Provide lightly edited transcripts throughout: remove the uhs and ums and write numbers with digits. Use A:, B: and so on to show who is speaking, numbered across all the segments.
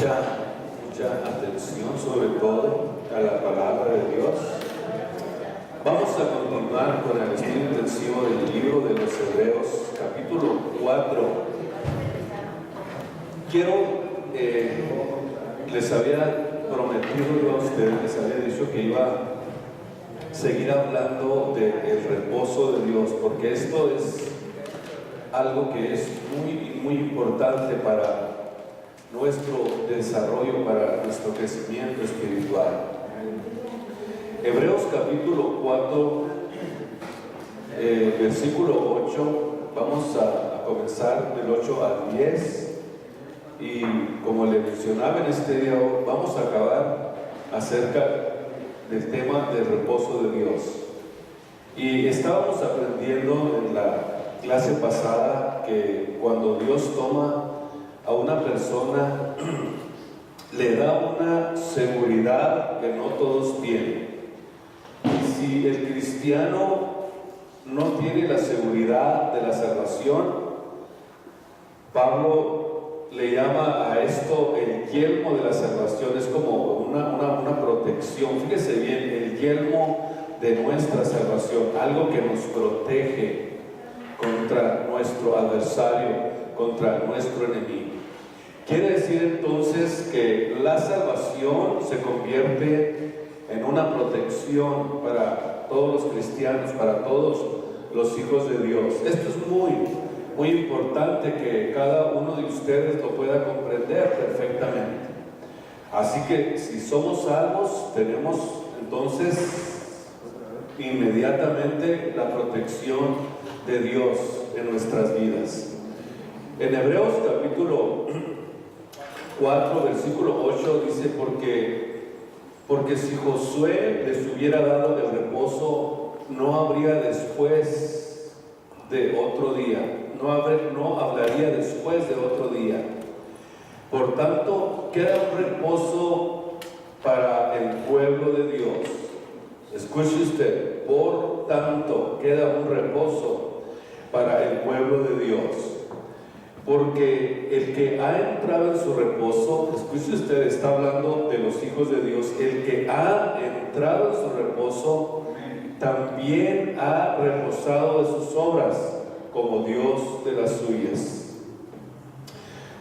A: mucha atención, sobre todo a la palabra de Dios. Vamos a continuar con el estudio intensivo del libro de los Hebreos, capítulo 4. Les había prometido yo a ustedes, les había dicho que iba a seguir hablando del reposo de Dios, porque esto es algo que es muy importante para nuestro desarrollo, para nuestro crecimiento espiritual. Hebreos capítulo 4, versículo 8, vamos a comenzar del 8 al 10, y como le mencionaba en este día, vamos a acabar acerca del tema del reposo de Dios. Y estábamos aprendiendo en la clase pasada que cuando Dios toma a una persona, le da una seguridad que no todos tienen. Y si el cristiano no tiene la seguridad de la salvación, Pablo le llama a esto el yelmo de la salvación. Es como una protección. Fíjese bien, el yelmo de nuestra salvación, algo que nos protege contra nuestro adversario, contra nuestro enemigo. Quiere decir entonces que la salvación se convierte en una protección para todos los cristianos, para todos los hijos de Dios. Esto es muy importante que cada uno de ustedes lo pueda comprender perfectamente. Así que si somos salvos, tenemos entonces inmediatamente la protección de Dios en nuestras vidas. En Hebreos capítulo 4, versículo 8 dice: porque si Josué les hubiera dado el reposo, no habría después de otro día, no hablaría después de otro día. Por tanto, queda un reposo para el pueblo de Dios. Escuche usted, por tanto, queda un reposo para el pueblo de Dios. Porque el que ha entrado en su reposo, escuche usted, está hablando de los hijos de Dios, el que ha entrado en su reposo también ha reposado de sus obras, como Dios de las suyas.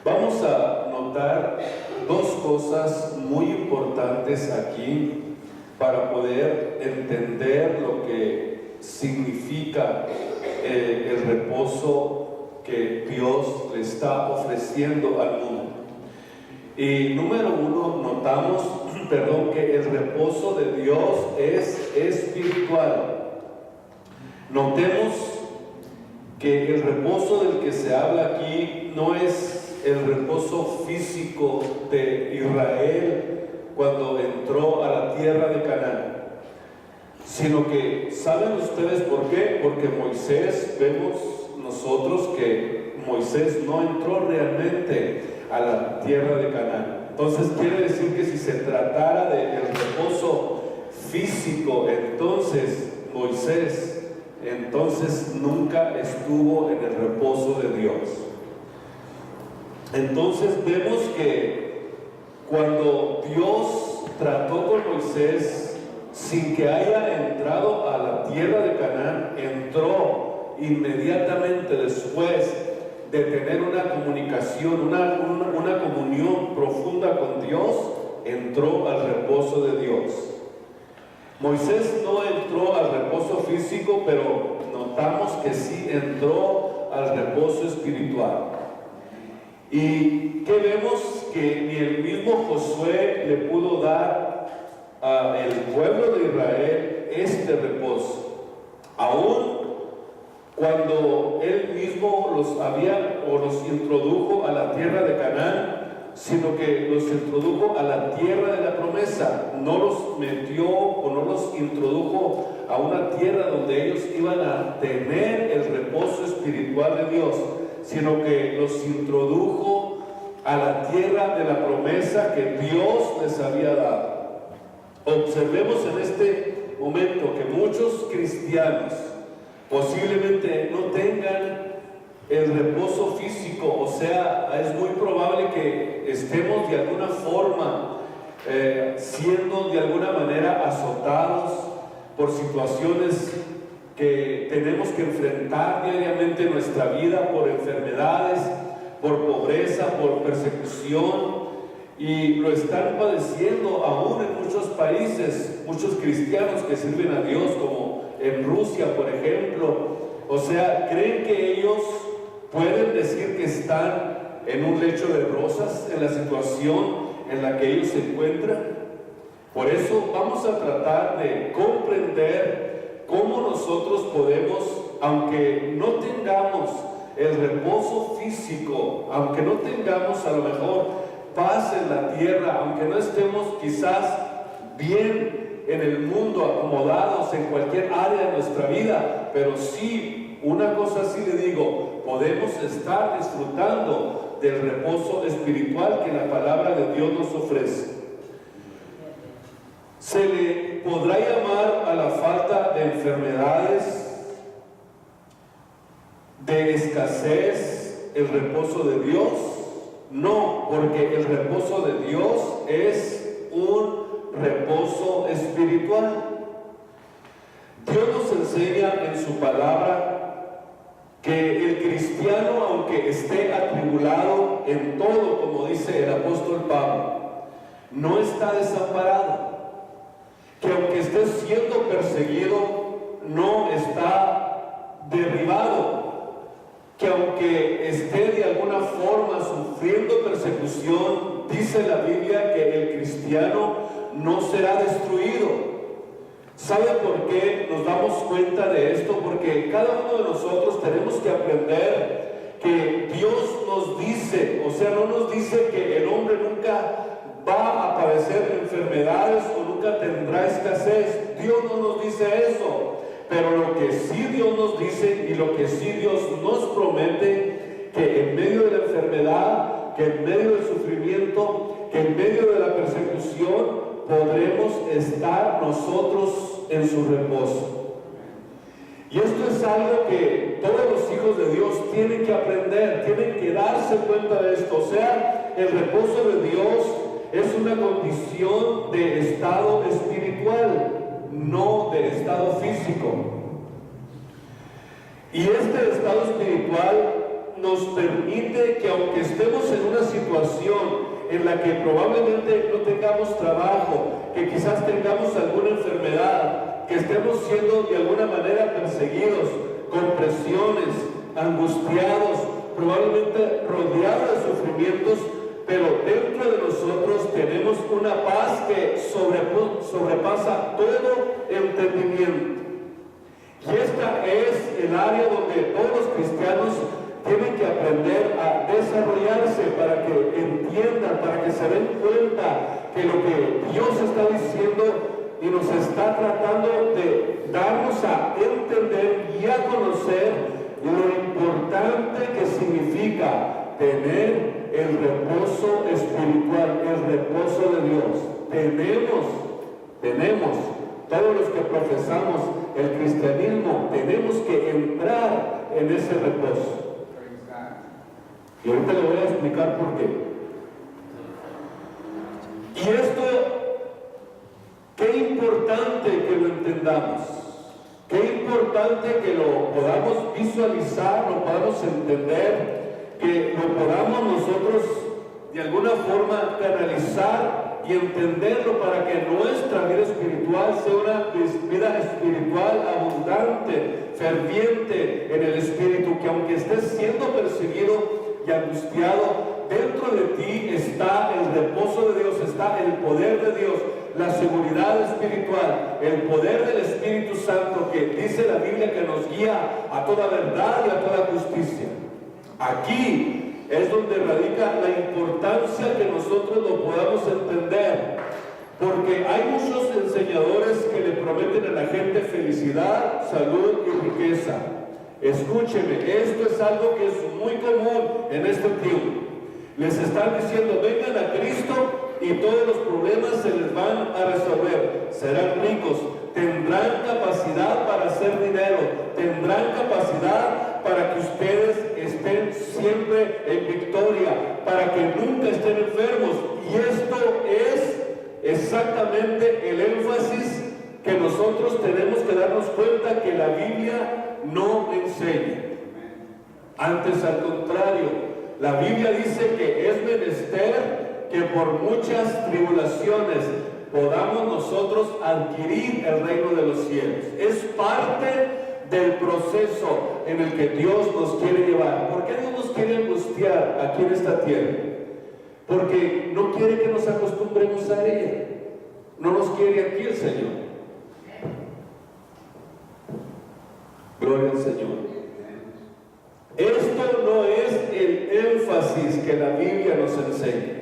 A: Vamos a notar dos cosas muy importantes aquí para poder entender lo que significa el reposo que Dios le está ofreciendo al mundo. Y número uno, notamos, que el reposo de Dios es espiritual. Notemos que el reposo del que se habla aquí no es el reposo físico de Israel cuando entró a la tierra de Canaán, sino que, ¿saben ustedes por qué? Porque Moisés, vemos nosotros que Moisés no entró realmente a la tierra de Canaán. Entonces quiere decir que si se tratara del reposo físico, entonces Moisés nunca estuvo en el reposo de Dios. Entonces vemos que cuando Dios trató con Moisés, sin que haya entrado a la tierra de Canaán, entró inmediatamente después de tener una comunicación, una comunión profunda con Dios, entró al reposo de Dios. Moisés no entró al reposo físico, pero notamos que sí entró al reposo espiritual. ¿Y qué vemos? Que ni el mismo Josué le pudo dar al pueblo de Israel este reposo. Aún cuando él mismo los introdujo a la tierra de Canaán, sino que los introdujo a la tierra de la promesa. No los metió o no los introdujo a una tierra donde ellos iban a tener el reposo espiritual de Dios, sino que los introdujo a la tierra de la promesa que Dios les había dado. Observemos en este momento que muchos cristianos posiblemente no tengan el reposo físico, o sea, es muy probable que estemos de alguna forma siendo de alguna manera azotados por situaciones que tenemos que enfrentar diariamente en nuestra vida, por enfermedades, por pobreza, por persecución, y lo están padeciendo aún en muchos países, muchos cristianos que sirven a Dios, como en Rusia, por ejemplo. O sea, ¿creen que ellos pueden decir que están en un lecho de rosas en la situación en la que ellos se encuentran? Por eso vamos a tratar de comprender cómo nosotros podemos, aunque no tengamos el reposo físico, aunque no tengamos a lo mejor paz en la tierra, aunque no estemos quizás bien en el mundo, acomodados en cualquier área de nuestra vida, pero sí, una cosa sí le digo, podemos estar disfrutando del reposo espiritual que la palabra de Dios nos ofrece. Se le podrá llamar a la falta de enfermedades, de escasez, el reposo de Dios. No, porque el reposo de Dios es un reposo espiritual. Dios nos enseña en su palabra que el cristiano, aunque esté atribulado en todo, como dice el apóstol Pablo, no está desamparado. Que aunque esté siendo perseguido, no está derribado. Que aunque esté de alguna forma sufriendo persecución, dice la Biblia que el cristiano no será destruido. ¿Sabe por qué nos damos cuenta de esto? Porque cada uno de nosotros tenemos que aprender que Dios nos dice, o sea, no nos dice que el hombre nunca va a padecer enfermedades o nunca tendrá escasez. Dios no nos dice eso. Pero lo que sí Dios nos dice y lo que sí Dios nos promete, que en medio de la enfermedad, que en medio del sufrimiento, que en medio de la persecución, podremos estar nosotros en su reposo. Y esto es algo que todos los hijos de Dios tienen que aprender, tienen que darse cuenta de esto. O sea, el reposo de Dios es una condición de estado espiritual, no de estado físico. Y este estado espiritual nos permite que, aunque estemos en una situación en la que probablemente no tengamos trabajo, que quizás tengamos alguna enfermedad, que estemos siendo de alguna manera perseguidos, con presiones, angustiados, probablemente rodeados de sufrimientos, pero dentro de nosotros tenemos una paz que sobrepasa todo entendimiento. Y esta es el área donde todos los cristianos tienen que aprender a desarrollarse para que entiendan, para que se den cuenta que lo que Dios está diciendo y nos está tratando de darnos a entender y a conocer lo importante que significa tener el reposo espiritual, el reposo de Dios. Tenemos, todos los que profesamos el cristianismo, tenemos que entrar en ese reposo. Y ahorita le voy a explicar por qué. Y esto, qué importante que lo entendamos, qué importante que lo podamos visualizar, lo podamos entender, que lo podamos nosotros de alguna forma canalizar y entenderlo para que nuestra vida espiritual sea una vida espiritual abundante, ferviente en el espíritu, que aunque estés siendo perseguido y angustiado, dentro de ti está el reposo de Dios, está el poder de Dios, la seguridad espiritual, el poder del Espíritu Santo, que dice la Biblia que nos guía a toda verdad y a toda justicia. Aquí es donde radica la importancia que nosotros lo podamos entender, porque hay muchos enseñadores que le prometen a la gente felicidad, salud y riqueza. Escúcheme, esto es algo que es muy común en este tiempo. Les están diciendo, vengan a Cristo y todos los problemas se les van a resolver. Serán ricos, tendrán capacidad para hacer dinero, tendrán capacidad para que ustedes estén no enseña. Antes, al contrario, la Biblia dice que es menester que por muchas tribulaciones podamos nosotros adquirir el reino de los cielos. Es parte del proceso en el que Dios nos quiere llevar. ¿Por qué Dios nos quiere angustiar aquí en esta tierra? Porque no quiere que nos acostumbremos a ella. No nos quiere aquí el Señor. Gloria al Señor. Esto no es el énfasis que la Biblia nos enseña.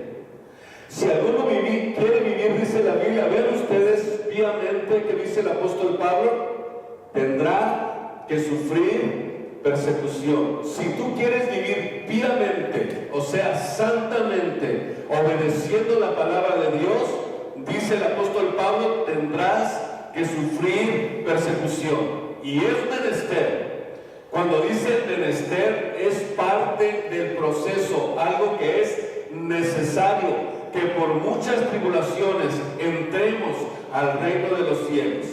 A: Si alguno quiere vivir, dice la Biblia, vean ustedes píamente que dice el apóstol Pablo, tendrá que sufrir persecución. Si tú quieres vivir píamente, o sea, santamente, obedeciendo la palabra de Dios, dice el apóstol Pablo, tendrás que sufrir persecución. Y es menester. Cuando dice menester, es parte del proceso, algo que es necesario, que por muchas tribulaciones entremos al reino de los cielos.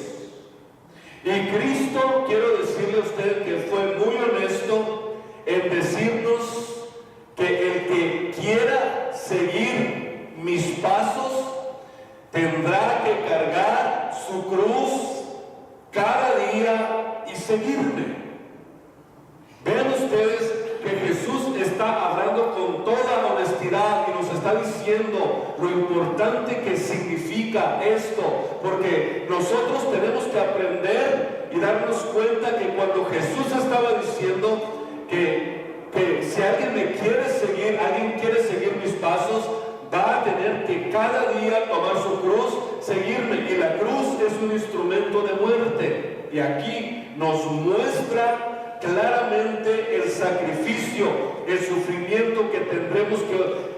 A: Y Cristo, quiero decirle a usted que fue muy honesto en decirnos que el que quiera seguir mis pasos tendrá que cargar su cruz cada día y seguirme. Vean ustedes que Jesús está hablando con toda honestidad y nos está diciendo lo importante que significa esto, porque nosotros tenemos que aprender y darnos cuenta que cuando Jesús estaba diciendo que si alguien me quiere seguir, alguien quiere seguir mis pasos, va a tener que cada día tomar su cruz, seguirme, y la cruz es un instrumento de muerte, y aquí nos muestra claramente el sacrificio, el sufrimiento que tendremos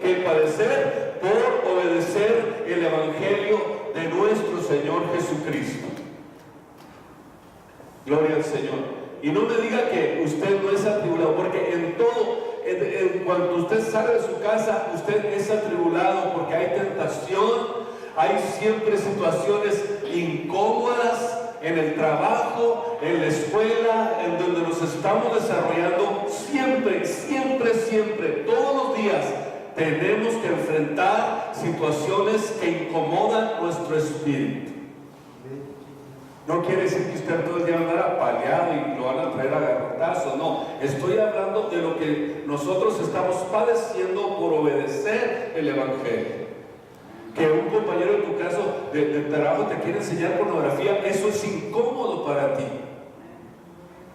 A: que padecer por obedecer el Evangelio de nuestro Señor Jesucristo. Gloria al Señor. Y no me diga que usted no es atribulado, porque en todo, en cuanto usted sale de su casa, usted es atribulado, porque hay tentación, hay siempre situaciones incómodas, en el trabajo, en la escuela, en donde nos estamos desarrollando, siempre, todos los días tenemos que enfrentar situaciones que incomodan nuestro espíritu. No quiere decir que usted todo el día va a andar apaleado y lo van a traer a garrotazos, no. Estoy hablando de lo que nosotros estamos padeciendo por obedecer el Evangelio. Que un compañero en tu caso de trabajo te quiere enseñar pornografía, eso es incómodo para ti.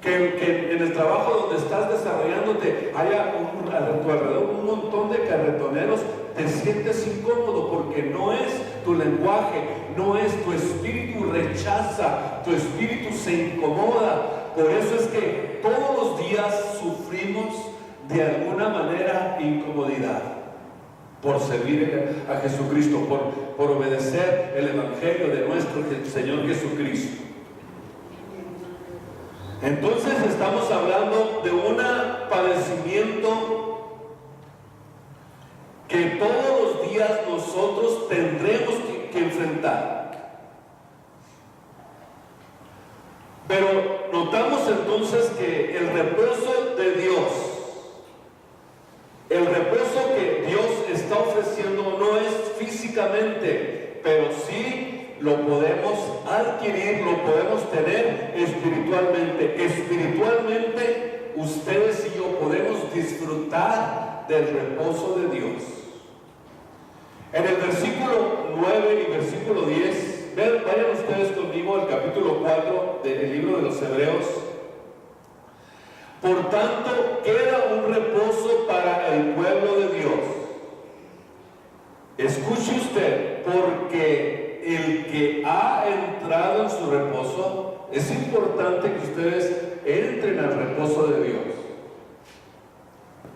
A: Que en el trabajo donde estás desarrollándote haya a tu alrededor un montón de carretoneros, te sientes incómodo porque no es tu lenguaje, no es tu espíritu, rechaza, tu espíritu se incomoda. Por eso es que todos los días sufrimos de alguna manera incomodidad. Por servir a Jesucristo, por obedecer el Evangelio de nuestro Señor Jesucristo. Entonces estamos hablando de un padecimiento que todos los días nosotros tendremos que enfrentar. Pero notamos entonces que el reposo de Dios, el reposo que Dios está ofreciendo no es físicamente, pero sí lo podemos adquirir, lo podemos tener espiritualmente. Espiritualmente, ustedes y yo podemos disfrutar del reposo de Dios. En el versículo 9 y versículo 10, vayan ustedes conmigo al capítulo 4 del libro de los Hebreos. Por tanto, queda un reposo para el pueblo de Dios. Escuche usted, porque el que ha entrado en su reposo, es importante que ustedes entren al reposo de Dios.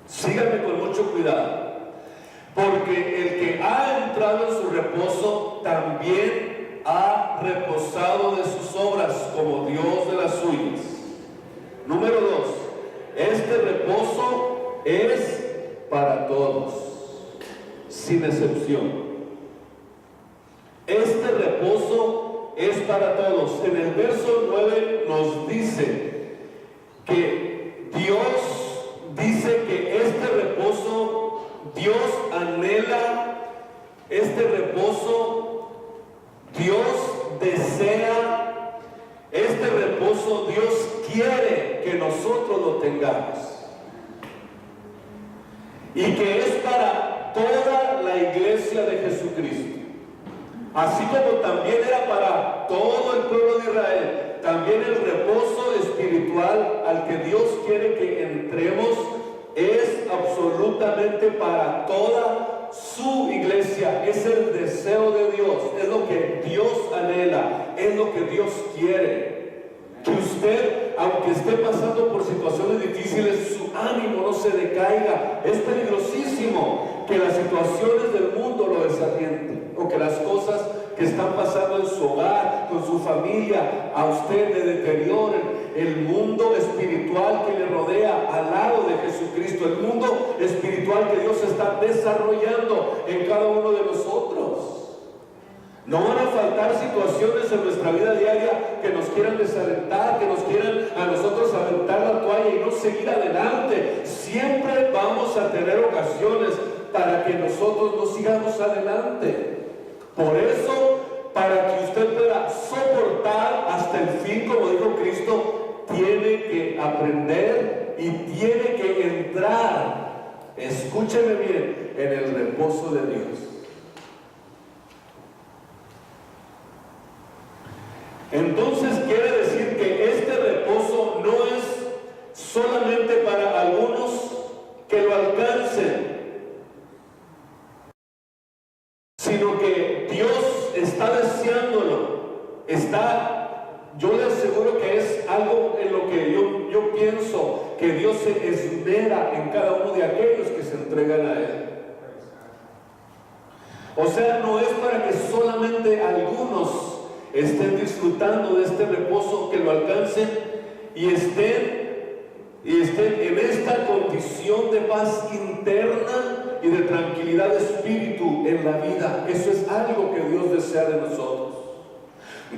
A: Síganme con mucho cuidado, porque el que ha entrado en su reposo también ha reposado de sus obras como Dios de las suyas. Número 2. Este reposo es para todos, sin excepción. Este reposo es para todos. En el verso 9 nos dice que Dios dice que este reposo, Dios anhela este reposo, Dios desea este reposo, Dios quiere que nosotros lo tengamos. Y que es para toda la iglesia de Jesucristo. Así como también era para todo el pueblo de Israel, también el reposo espiritual al que Dios quiere que entremos es absolutamente para toda su iglesia. Es el deseo de Dios, es lo que Dios anhela, es lo que Dios quiere. Que usted, aunque esté pasando por situaciones difíciles, su ánimo no se decaiga. Es peligrosísimo que las situaciones del mundo lo desalienten, o que las cosas que están pasando en su hogar, con su familia, a usted le deterioren. El mundo espiritual que le rodea al lado de Jesucristo, el mundo espiritual que Dios está desarrollando en cada uno de nosotros. No van a faltar situaciones en nuestra vida diaria que nos quieran desalentar, que nos quieran a nosotros aventar la toalla y no seguir adelante. Siempre vamos a tener ocasiones para que nosotros no sigamos adelante. Por eso, para que usted pueda soportar hasta el fin, como dijo Cristo, tiene que aprender y tiene que entrar, escúcheme bien, en el reposo de Dios. Entonces quiere decir que este reposo no es solamente para algunos que lo alcancen, sino que Dios está deseándolo. Yo le aseguro que es algo en lo que yo pienso que Dios se esmera en cada uno de aquellos que se entregan a Él. O sea, no es para que solamente algunos estén disfrutando de este reposo, que lo alcancen y estén en esta condición de paz interna y de tranquilidad de espíritu en la vida. Eso es algo que Dios desea de nosotros.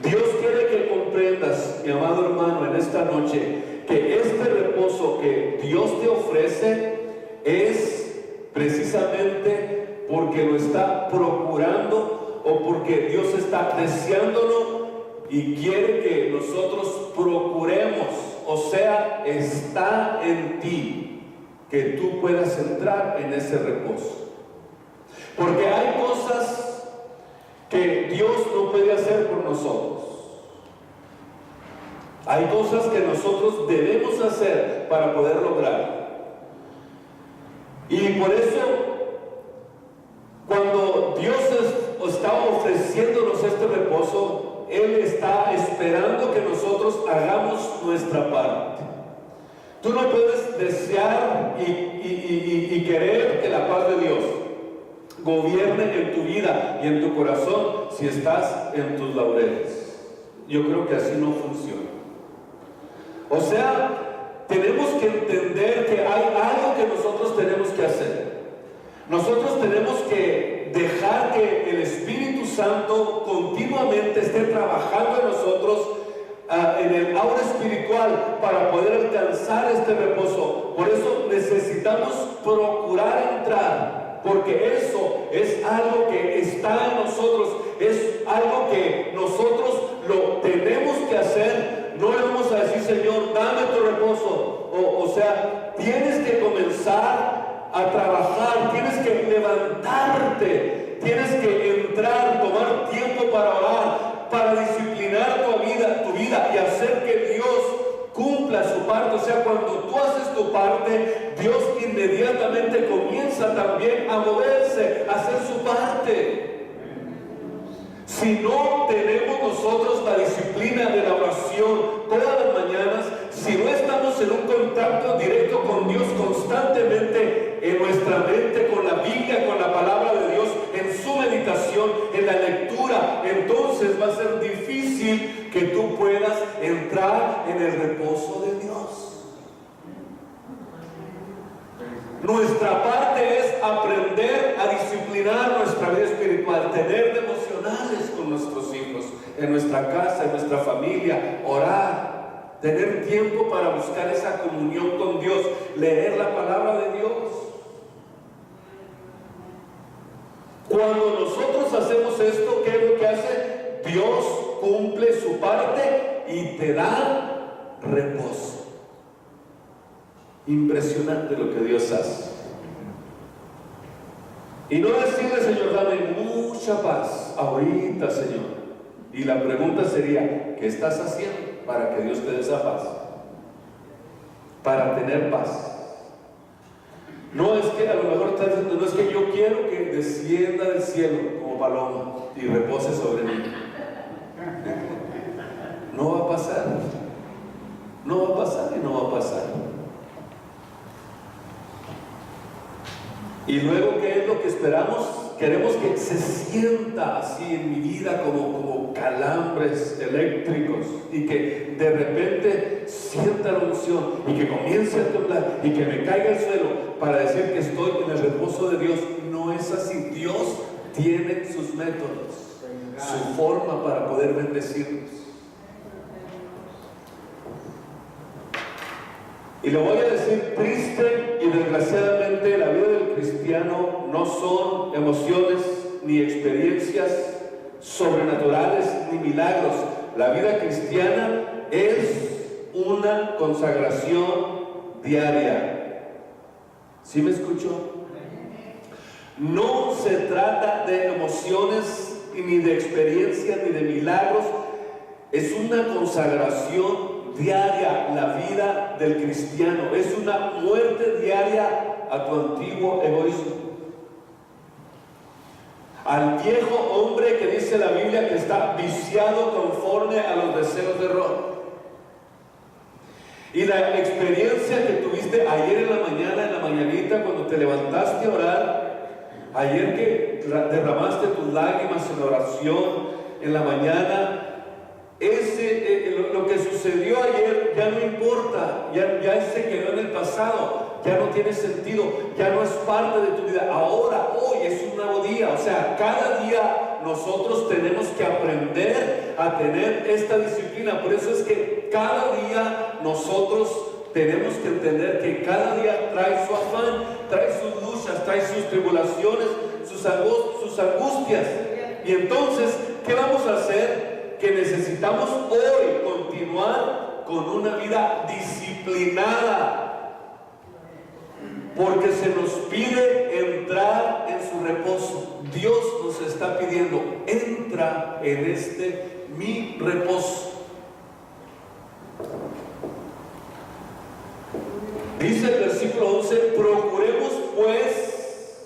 A: Dios quiere que comprendas, mi amado hermano, en esta noche, que este reposo que Dios te ofrece es precisamente porque lo está procurando, o porque Dios está deseándolo y quiere que nosotros procuremos. O sea, está en ti que tú puedas entrar en ese reposo. Porque hay cosas que Dios no puede hacer por nosotros. Hay cosas que nosotros debemos hacer para poder lograrlo. Y por eso, cuando Dios está ofreciéndonos este reposo, Él está esperando que nosotros hagamos nuestra parte. Tú no puedes desear y querer que la paz de Dios gobierne en tu vida y en tu corazón si estás en tus laureles. Yo creo que así no funciona. O sea, tenemos que entender que hay algo que nosotros tenemos que hacer. Nosotros tenemos que dejar que el Espíritu Santo continuamente esté trabajando en nosotros en el aura espiritual para poder alcanzar este reposo. Por eso necesitamos procurar entrar, porque eso es algo que está en nosotros, es algo que nosotros lo tenemos que hacer. No le vamos a decir, Señor, dame tu reposo. O sea, tienes que comenzar a trabajar, tienes que levantarte, tienes que entrar, tomar tiempo para orar, para disciplinar tu vida y hacer que Dios cumpla su parte. O sea, cuando tú haces tu parte, Dios inmediatamente comienza también a moverse, a hacer su parte. Si no tenemos nosotros la disciplina de la oración todas las mañanas, si no estamos en un contacto directo con Dios constantemente en nuestra mente, con la Biblia, con la palabra de Dios, en su meditación, en la lectura, entonces va a ser difícil que tú puedas entrar en el reposo de Dios. Nuestra parte es aprender a disciplinar nuestra vida espiritual, tener devocionales con nuestros hijos, en nuestra casa, en nuestra familia, orar. tener tiempo para buscar esa comunión con Dios, leer la palabra de Dios. Cuando nosotros hacemos esto, ¿qué es lo que hace? Dios cumple su parte y te da reposo. Impresionante lo que Dios hace. Y no decirle, Señor, dame mucha paz ahorita, Señor. Y la pregunta sería, ¿qué estás haciendo para que Dios te dé esa paz? Para tener paz. No es que a lo mejor estás diciendo, no es que yo quiero que descienda del cielo como paloma y repose sobre mí. No va a pasar. No va a pasar y no va a pasar. Y luego, ¿qué es lo que esperamos? Queremos que se sienta así en mi vida como calambres eléctricos, y que de repente sienta la unción y que comience a temblar y que me caiga al suelo para decir que estoy en el reposo de Dios. No es así. Dios tiene sus métodos, su forma para poder bendecirnos. Y lo voy a decir triste y desgraciadamente, la vida del cristiano no son emociones ni experiencias sobrenaturales ni milagros. La vida cristiana es una consagración diaria. ¿Sí me escuchó? No se trata de emociones ni de experiencias ni de milagros. Es una consagración diaria. La vida del cristiano es una muerte diaria a tu antiguo egoísmo, al viejo hombre que dice la Biblia que está viciado conforme a los deseos de Roma. Y la experiencia que tuviste ayer en la mañana, en la mañanita, cuando te levantaste a orar, ayer que derramaste tus lágrimas en oración en la mañana, lo que sucedió ayer ya no importa, ya se quedó en el pasado, ya no tiene sentido, ya no es parte de tu vida. Ahora, hoy es un nuevo día. O sea, cada día nosotros tenemos que aprender a tener esta disciplina. Por eso es que cada día nosotros tenemos que entender que cada día trae su afán, trae sus luchas, trae sus tribulaciones, sus angustias. Y entonces, ¿qué vamos a hacer? Que necesitamos hoy continuar con una vida disciplinada, porque se nos pide entrar en su reposo. Dios nos está pidiendo, entra en mi reposo. Dice el versículo 11, procuremos pues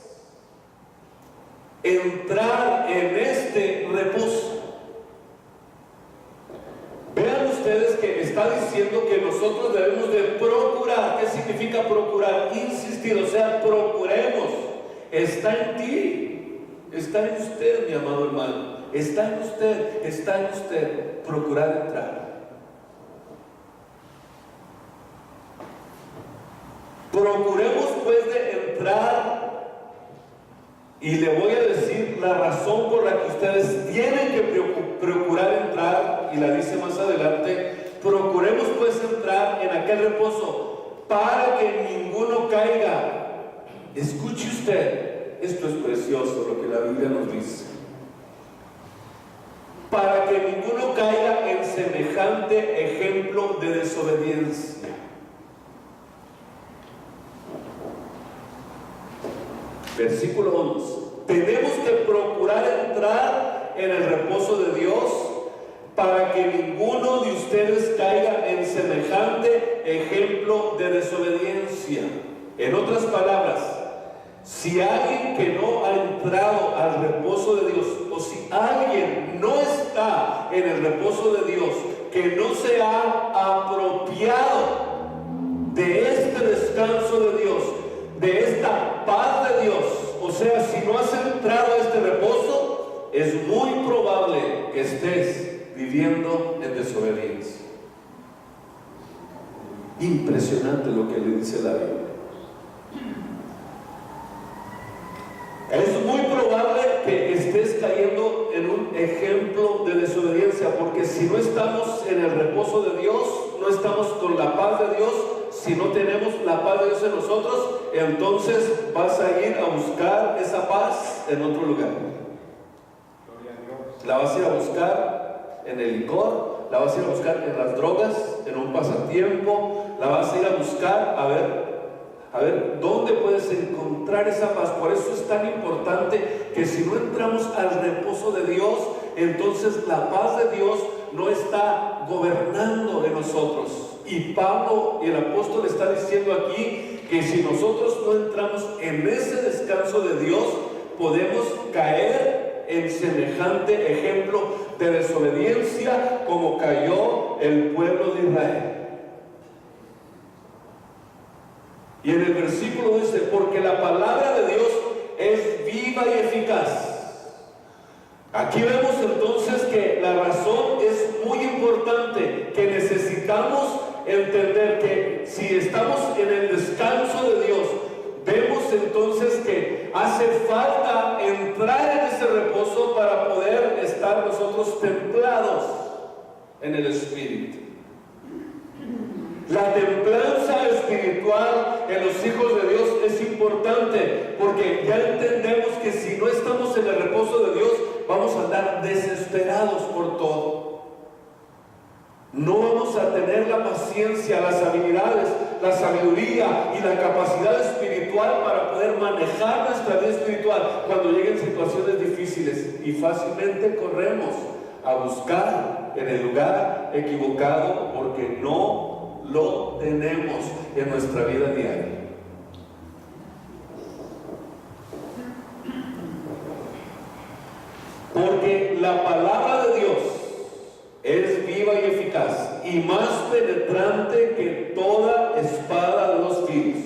A: entrar en este reposo. Vean ustedes que está diciendo que nosotros debemos de procurar. ¿Qué significa procurar? Insistir, o sea, procuremos. Está en ti, está en usted, mi amado hermano. Está en usted procurar entrar. Procuremos pues de entrar. Y le voy a decir la razón por la que ustedes tienen que procurar entrar, y la dice más adelante. Procuremos pues entrar en aquel reposo para que ninguno caiga. Escuche usted, esto es precioso lo que la Biblia nos dice. Para que ninguno caiga en semejante ejemplo de desobediencia. Versículo 11. Tenemos que procurar entrar en el reposo de Dios para que ninguno de ustedes caiga en semejante ejemplo de desobediencia. En otras palabras, si alguien que no ha entrado al reposo de Dios, o si alguien no está en el reposo de Dios, que no se ha apropiado de este descanso de Dios, de esta paz de Dios, o sea, si no has entrado a este reposo, es muy probable que estés viviendo en desobediencia. Impresionante lo que le dice la Biblia. Es muy probable que estés cayendo en un ejemplo de desobediencia, porque si no estamos en el reposo de Dios, no estamos con la paz de Dios, si no tenemos la paz de Dios en nosotros, entonces vas a ir a buscar esa paz en otro lugar. La vas a ir a buscar en el licor, la vas a ir a buscar en las drogas, en un pasatiempo, la vas a ir a buscar a ver dónde puedes encontrar esa paz. Por eso es tan importante que si no entramos al reposo de Dios, entonces la paz de Dios no está gobernando en nosotros. Y Pablo, el apóstol, está diciendo aquí que si nosotros no entramos en ese descanso de Dios, podemos caer en semejante ejemplo de desobediencia como cayó el pueblo de Israel. Y en el versículo dice, porque la palabra de Dios es viva y eficaz. Aquí vemos entonces que la razón es muy importante, que necesitamos entender que si estamos en el descanso de Dios, vemos entonces que hace falta entrar en ese reposo para poder estar nosotros templados en el Espíritu. La templanza espiritual en los hijos de Dios es importante, porque ya entendemos que si no estamos en el reposo de Dios, vamos a andar desesperados por todo. No vamos a tener la paciencia, las habilidades, la sabiduría y la capacidad espiritual para poder manejar nuestra vida espiritual cuando lleguen situaciones difíciles, y fácilmente corremos a buscar en el lugar equivocado porque no lo tenemos en nuestra vida diaria. Porque la palabra de Dios es viva y eficaz y más penetrante que toda espada de dos filos,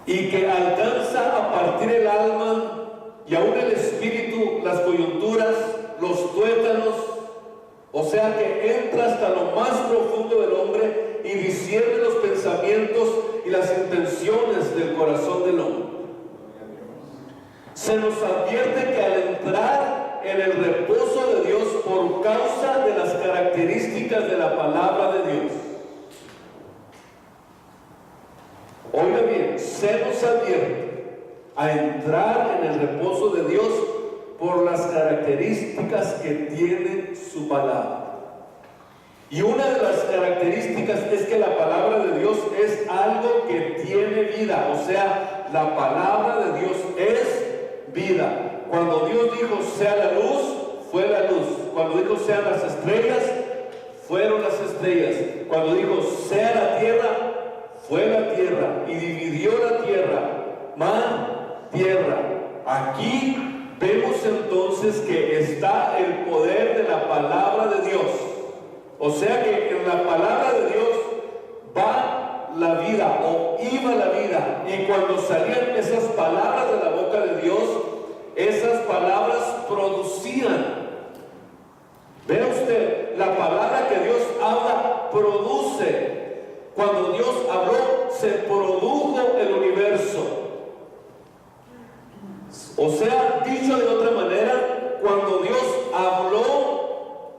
A: y que alcanza a partir el alma y aún el espíritu, las coyunturas, los tuétanos, o sea que entra hasta lo más profundo del hombre y discierne los pensamientos y las intenciones del corazón del hombre. Se nos advierte que al entrar en el reposo de Dios por causa de las características de la palabra de Dios, oiga bien, se nos advierte a entrar en el reposo de Dios por las características que tiene su palabra. Y una de las características es que la palabra de Dios es algo que tiene vida, o sea, la palabra de Dios es vida. Cuando Dios dijo sea la luz, fue la luz. Cuando dijo sean las estrellas, fueron las estrellas. Cuando dijo sea la tierra, fue la tierra. Y dividió la tierra, mar, tierra. Aquí vemos entonces que está el poder de la palabra de Dios. O sea que en la palabra de Dios va la vida, o iba la vida. Y cuando salían esas palabras de la boca de Dios, esas palabras producían. Vea usted, la palabra que Dios habla produce. Cuando Dios habló, se produjo el universo. O sea, dicho de otra manera, cuando Dios habló,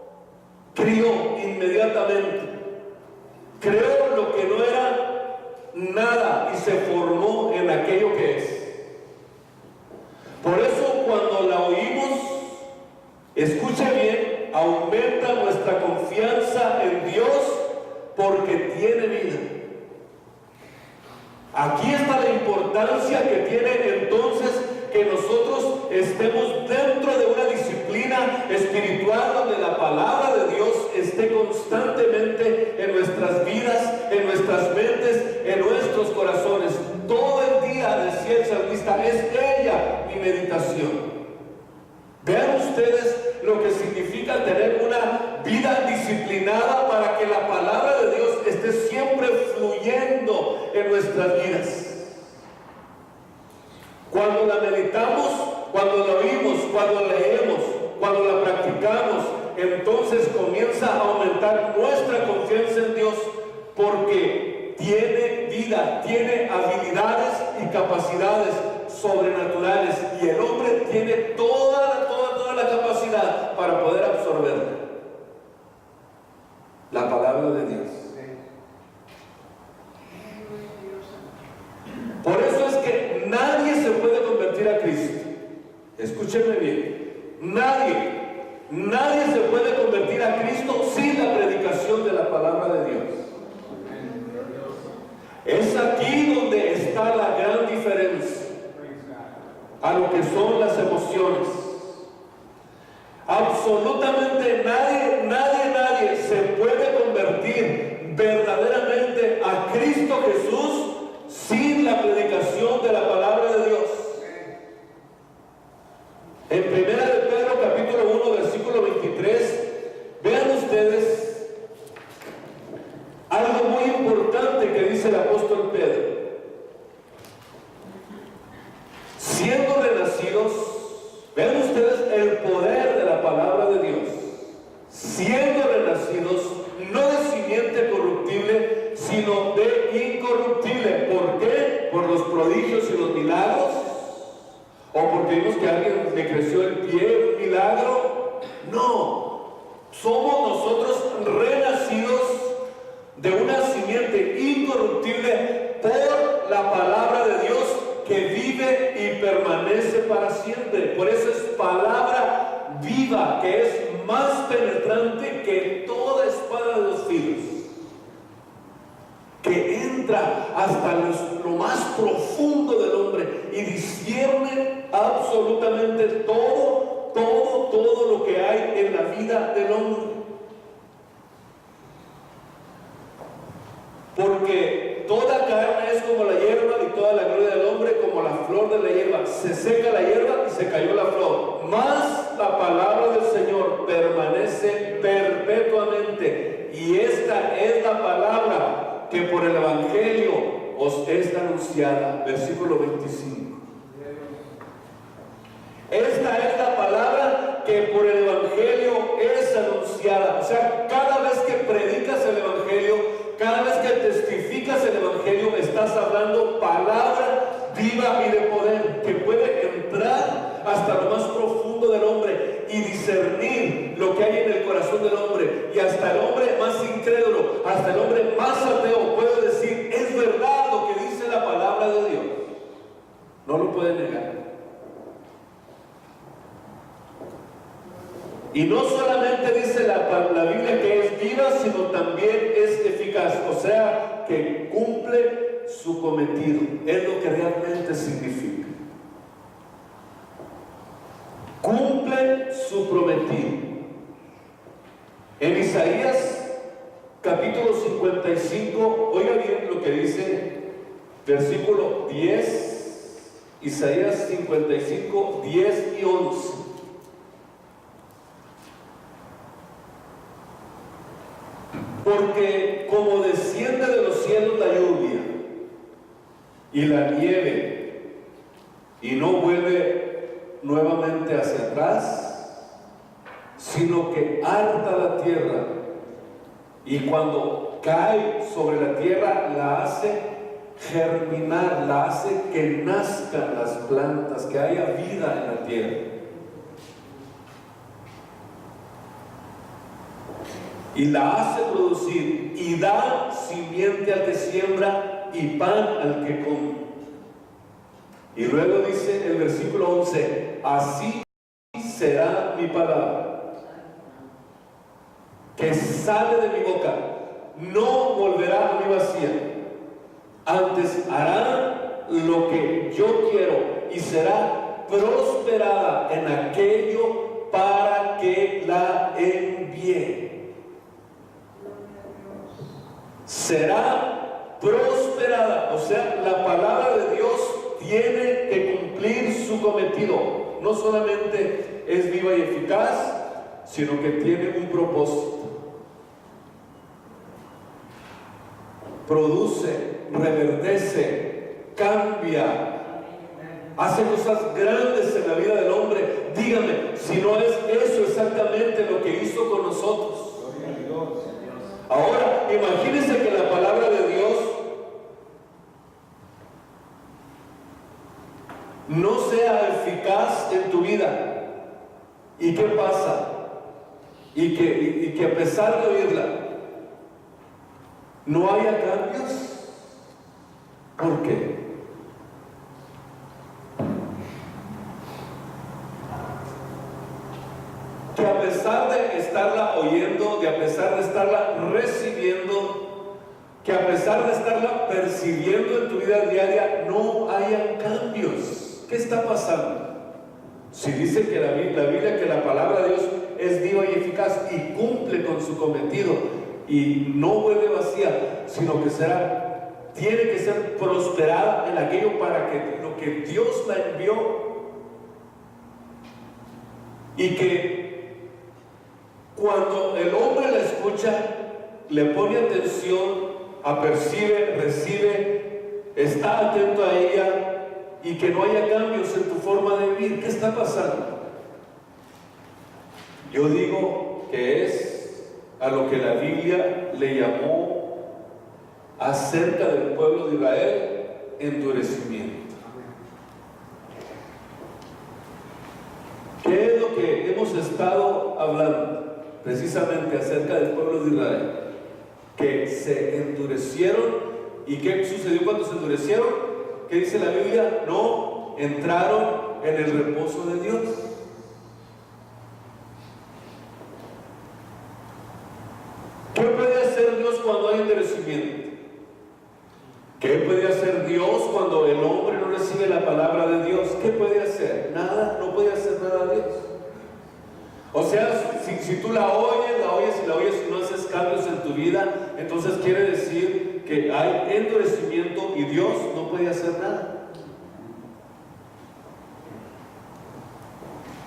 A: crió inmediatamente. Creó lo que no era nada y se formó en aquello que es. Por eso cuando la oímos, escuche bien, aumenta nuestra confianza en Dios porque tiene vida. Aquí está la importancia que tiene entonces que nosotros estemos dentro de una disciplina espiritual donde la palabra de Dios esté constantemente en nuestras vidas, en nuestras mentes, en nuestros corazones. Todo el día, decía el salmista, es ella mi meditación. Vean ustedes lo que significa tener una vida disciplinada para que la palabra de Dios esté siempre fluyendo en nuestras vidas. Cuando la meditamos, cuando la oímos, cuando la leemos, cuando la practicamos, entonces comienza a aumentar nuestra confianza en Dios, porque tiene vida, tiene habilidades y capacidades sobrenaturales, y el hombre tiene toda la capacidad para nadie se puede convertir a Cristo sin la predicación de la palabra de Dios. Es aquí donde está la gran diferencia a lo que son las emociones. Absolutamente nadie se puede convertir verdaderamente a Cristo Jesús sin la predicación de la palabra de Dios. En 1 de Pedro capítulo 1 versículo 23, vean ustedes algo muy importante que dice el apóstol Pedro. Siendo renacidos, vean ustedes el poder de la palabra de Dios. Siendo renacidos, no de simiente corruptible, sino de incorruptible. ¿Por qué? Por los prodigios y los milagros. ¿O porque vimos que a alguien le creció el pie, un milagro? No. Somos nosotros renacidos de una simiente incorruptible por la palabra de Dios que vive y permanece para siempre. Por eso es palabra viva, que es más penetrante que toda espada de dos filos, que entra hasta lo más profundo del hombre y discierne absolutamente todo lo que hay en la vida del hombre. Porque toda carne es como la hierba y toda la gloria del hombre como la flor de la hierba. Se seca la hierba y se cayó la flor. Mas la palabra del Señor permanece perpetuamente. Y esta es la palabra que por el Evangelio os es anunciada. Versículo 25. Esta es la palabra que por el Evangelio es anunciada. O sea, cada vez que predicas el Evangelio, cada vez que testificas el Evangelio, estás hablando palabra viva y de poder, que puede entrar hasta lo más profundo del hombre y discernir lo que hay en el corazón del hombre. Y hasta el hombre más incrédulo, hasta el hombre más ateo puede decir: es verdad lo que dice la palabra de Dios. No lo puede negar. Y no solamente dice la Biblia que es viva, sino también es eficaz, o sea, que cumple su cometido. Es lo que realmente significa. Cumple su prometido. En Isaías capítulo 55, oiga bien lo que dice, versículo 10, Isaías 55, 10 y 11. Porque como desciende de los cielos la lluvia y la nieve y no vuelve nuevamente hacia atrás, sino que harta la tierra y cuando cae sobre la tierra la hace germinar, la hace que nazcan las plantas, que haya vida en la tierra. Y la hace producir y da simiente al que siembra y pan al que come. Y luego dice el versículo 11: así será mi palabra que sale de mi boca, no volverá a mí vacía, antes hará lo que yo quiero y será prosperada en aquello para que la envíe. Será prosperada, o sea, la palabra de Dios tiene que cumplir su cometido. No solamente es viva y eficaz, sino que tiene un propósito. Produce, reverdece, cambia, hace cosas grandes en la vida del hombre. Dígame, si no es eso exactamente lo que hizo con nosotros. Ahora, imagínense que la palabra de Dios no sea eficaz en tu vida. ¿Y qué pasa? Y que a pesar de oírla, no haya cambios. ¿Por qué? Que a pesar de a pesar de estarla recibiendo, que a pesar de estarla percibiendo en tu vida diaria, no hayan cambios. ¿Qué está pasando? Si dice que la Biblia, que la palabra de Dios es viva y eficaz y cumple con su cometido y no vuelve vacía, sino que tiene que ser prosperada en aquello para que lo que Dios la envió, y que cuando el hombre la escucha, le pone atención, apercibe, recibe, está atento a ella, y que no haya cambios en tu forma de vivir. ¿Qué está pasando? Yo digo que es a lo que la Biblia le llamó acerca del pueblo de Israel endurecimiento. ¿Qué es lo que hemos estado hablando? Precisamente acerca del pueblo de Israel, que se endurecieron. ¿Y qué sucedió cuando se endurecieron? ¿Qué dice la Biblia? No entraron en el reposo de Dios. ¿Qué puede hacer Dios cuando hay endurecimiento? ¿Qué puede hacer Dios cuando el hombre no recibe la palabra de Dios? ¿Qué puede hacer? Nada, no puede hacer nada Dios. O sea, si tú la oyes y no haces cambios en tu vida, entonces quiere decir que hay endurecimiento y Dios no puede hacer nada.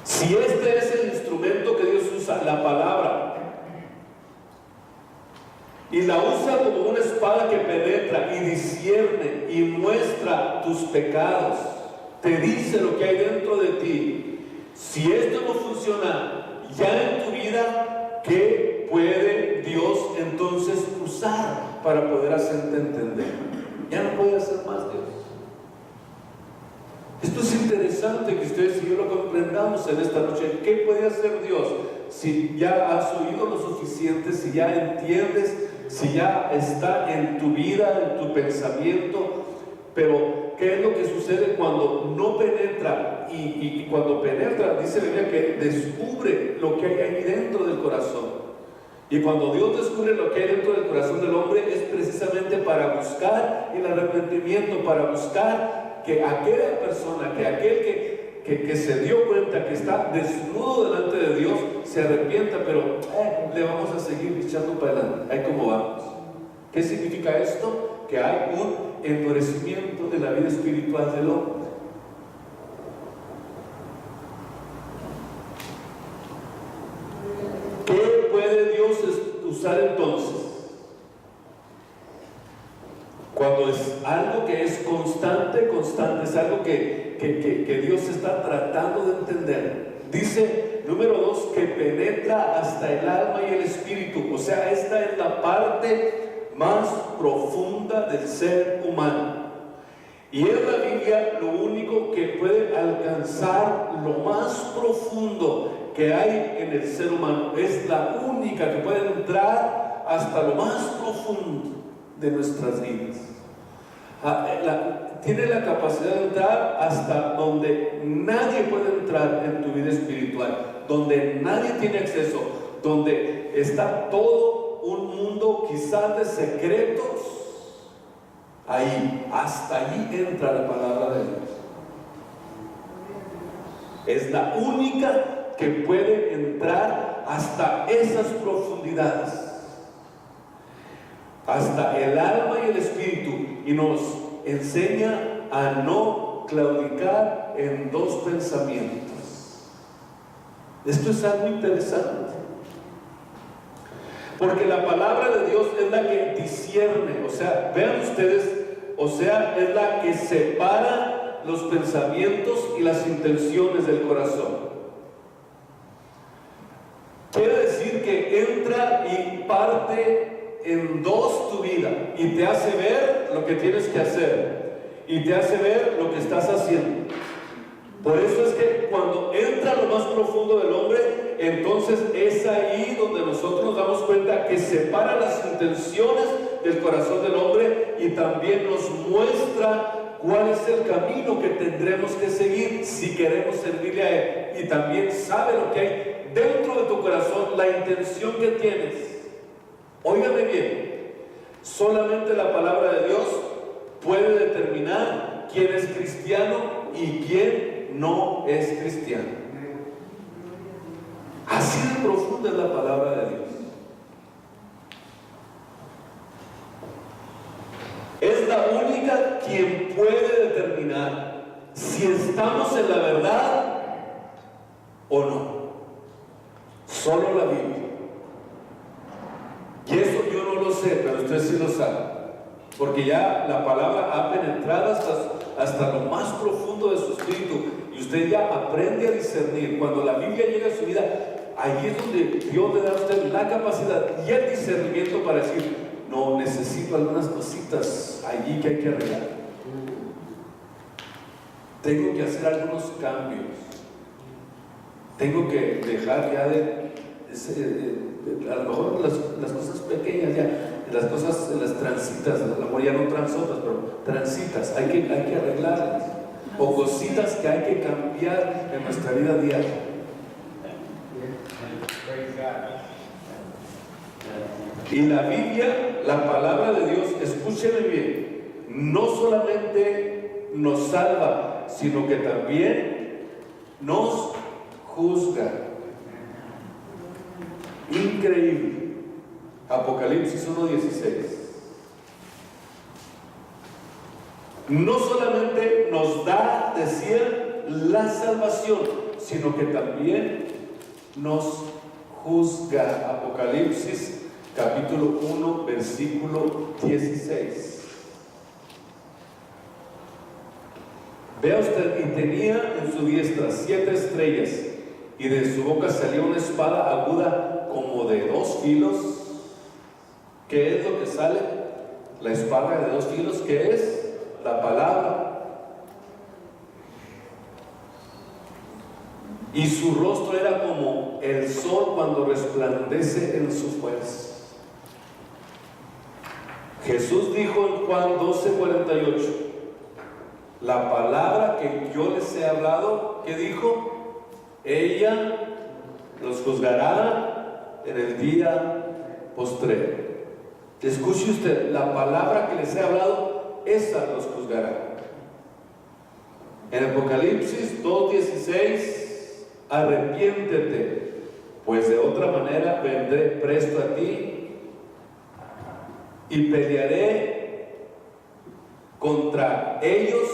A: Si este es el instrumento que Dios usa, la palabra, y la usa como una espada que penetra y discierne y muestra tus pecados, te dice lo que hay dentro de ti, si esto no funciona ya en tu vida, ¿qué puede Dios entonces usar para poder hacerte entender? Ya no puede hacer más Dios. Esto es interesante que ustedes y yo lo comprendamos en esta noche. ¿Qué puede hacer Dios? Si ya has oído lo suficiente, si ya entiendes, si ya está en tu vida, en tu pensamiento. Pero ¿qué es lo que sucede cuando no penetra? Y cuando penetra, dice la Biblia que descubre lo que hay ahí dentro del corazón. Y cuando Dios descubre lo que hay dentro del corazón del hombre, es precisamente para buscar el arrepentimiento, para buscar que aquella persona, que aquel que se dio cuenta que está desnudo delante de Dios, se arrepienta, pero le vamos a seguir echando para adelante. Ahí como vamos. ¿Qué significa esto? Que hay un endurecimiento de la vida espiritual del hombre. ¿Qué puede Dios usar entonces? Cuando es algo que es constante, es algo que Dios está tratando de entender. Dice, número 2, que penetra hasta el alma y el espíritu. O sea, esta es la parte más profunda del ser humano. Y en la Biblia lo único que puede alcanzar lo más profundo que hay en el ser humano, es la única que puede entrar hasta lo más profundo de nuestras vidas. Tiene la capacidad de entrar hasta donde nadie puede entrar en tu vida espiritual, donde nadie tiene acceso, donde está todo un mundo quizás de secretos. Ahí, hasta ahí entra la palabra de Dios. Es la única que puede entrar hasta esas profundidades, hasta el alma y el espíritu, y nos enseña a no claudicar en dos pensamientos. Esto es algo interesante, porque la palabra de Dios es la que discierne, o sea, vean ustedes, o sea, es la que separa los pensamientos y las intenciones del corazón. Quiere decir que entra y parte en dos tu vida y te hace ver lo que tienes que hacer y te hace ver lo que estás haciendo. Por eso es que cuando entra lo más profundo del hombre, entonces es ahí donde nosotros nos damos cuenta que separa las intenciones del corazón del hombre y también nos muestra cuál es el camino que tendremos que seguir si queremos servirle a Él. Y también sabe lo que hay dentro de tu corazón, la intención que tienes. Óigame bien, solamente la palabra de Dios puede determinar quién es cristiano y quién no es cristiano. Así de profunda es la palabra de Dios. Es la única quien puede determinar si estamos en la verdad o no. Solo la Biblia. Y eso yo no lo sé, pero usted sí lo sabe. Porque ya la palabra ha penetrado hasta lo más profundo de su espíritu. Y usted ya aprende a discernir. Cuando la Biblia llega a su vida, ahí es donde Dios le da a usted la capacidad y el discernimiento para decir: no, necesito algunas cositas allí que hay que arreglar. Tengo que hacer algunos cambios. Tengo que dejar ya a lo mejor las cosas pequeñas, ya las cosas, las transitas, a lo mejor ya no transotas, pero transitas, hay que arreglarlas. O cositas que hay que cambiar en nuestra vida diaria. Y la Biblia, la palabra de Dios, escúcheme bien, no solamente nos salva, sino que también nos juzga. Increíble. Apocalipsis 1:16. No solamente nos da, decía, la salvación, sino que también nos juzga. Apocalipsis capítulo 1, versículo 16. Vea usted: y tenía en su diestra 7 estrellas, y de su boca salía una espada aguda como de 2 filos. ¿Qué es lo que sale? La espada de 2 filos, que es la palabra. Y su rostro era como el sol cuando resplandece en su fuerza. Jesús dijo en Juan 12:48: la palabra que yo les he hablado, ¿qué dijo? Ella los juzgará en el día postrero. Escuche usted, la palabra que les he hablado, esa los juzgará. En Apocalipsis 2:16: arrepiéntete, pues de otra manera vendré presto a ti y pelearé contra ellos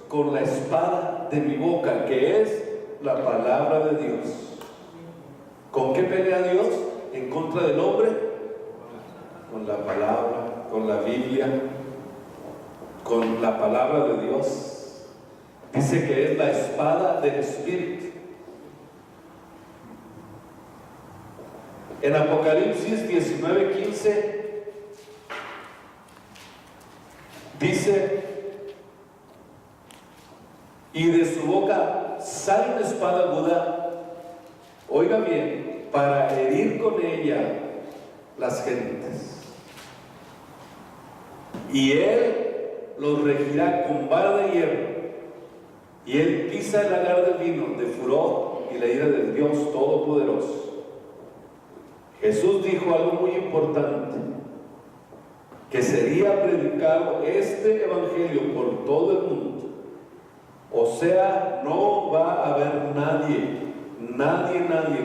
A: con la espada de mi boca, que es la palabra de Dios. ¿Con qué pelea Dios en contra del hombre? Con la palabra, con la Biblia, con la palabra de Dios. Dice que es la espada del Espíritu. En Apocalipsis 19:15 dice: y de su boca sale una espada aguda, oiga bien, para herir con ella las gentes. Y él los regirá con vara de hierro, y él pisa el lagar del vino de furor y la ira del Dios Todopoderoso. Jesús dijo algo muy importante: que sería predicado este evangelio por todo el mundo. O sea, no va a haber nadie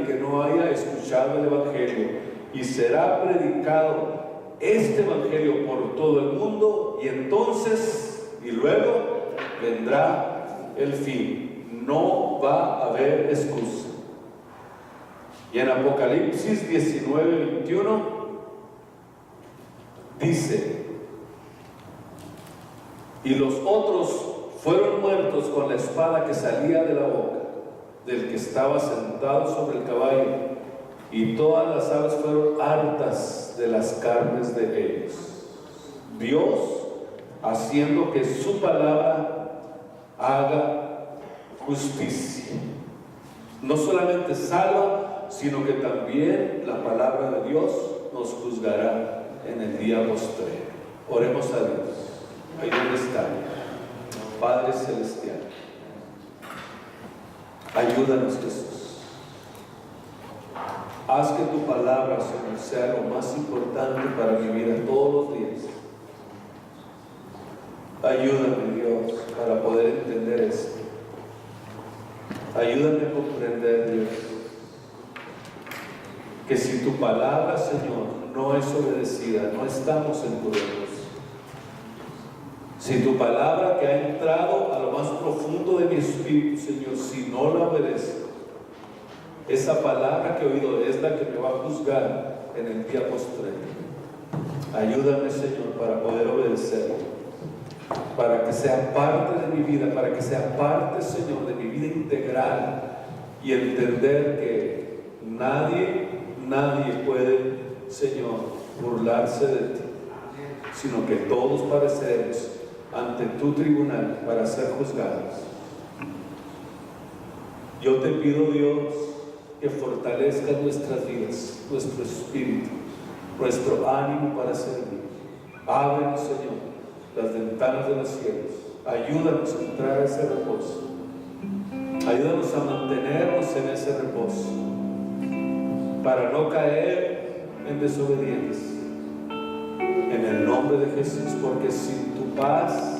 A: que no haya escuchado el evangelio, y será predicado este evangelio por todo el mundo, y entonces, y luego vendrá el fin. No va a haber excusa. Y en Apocalipsis 19:21 dice: y los otros fueron muertos con la espada que salía de la boca del que estaba sentado sobre el caballo, y todas las aves fueron hartas de las carnes de ellos. Dios haciendo que su palabra haga justicia. No solamente salva, sino que también la palabra de Dios nos juzgará en el día postrero. Oremos a Dios. Ahí donde está, Padre Celestial, ayúdanos, Jesús. Haz que tu palabra, Señor, sea lo más importante para mi vida todos los días. Ayúdame, Dios, para poder entender esto. Ayúdame a comprender, Dios, que si tu palabra, Señor, no es obedecida, no estamos en tu reino. Si tu palabra que ha entrado a lo más profundo de mi espíritu, Señor, si no la obedezco, esa palabra que he oído es la que me va a juzgar en el día postrero. Ayúdame, Señor, para poder obedecerlo, para que sea parte de mi vida, para que sea parte, Señor, de mi vida integral, y entender que nadie puede, Señor, burlarse de ti, sino que todos pareceremos ante tu tribunal para ser juzgados. Yo te pido, Dios, que fortalezcas nuestras vidas, nuestro espíritu, nuestro ánimo para servir. Ábrenos, Señor, las ventanas de los cielos. Ayúdanos a entrar a ese reposo. Ayúdanos a mantenernos en ese reposo, para no caer en desobediencia. En el nombre de Jesús, porque sin tu paz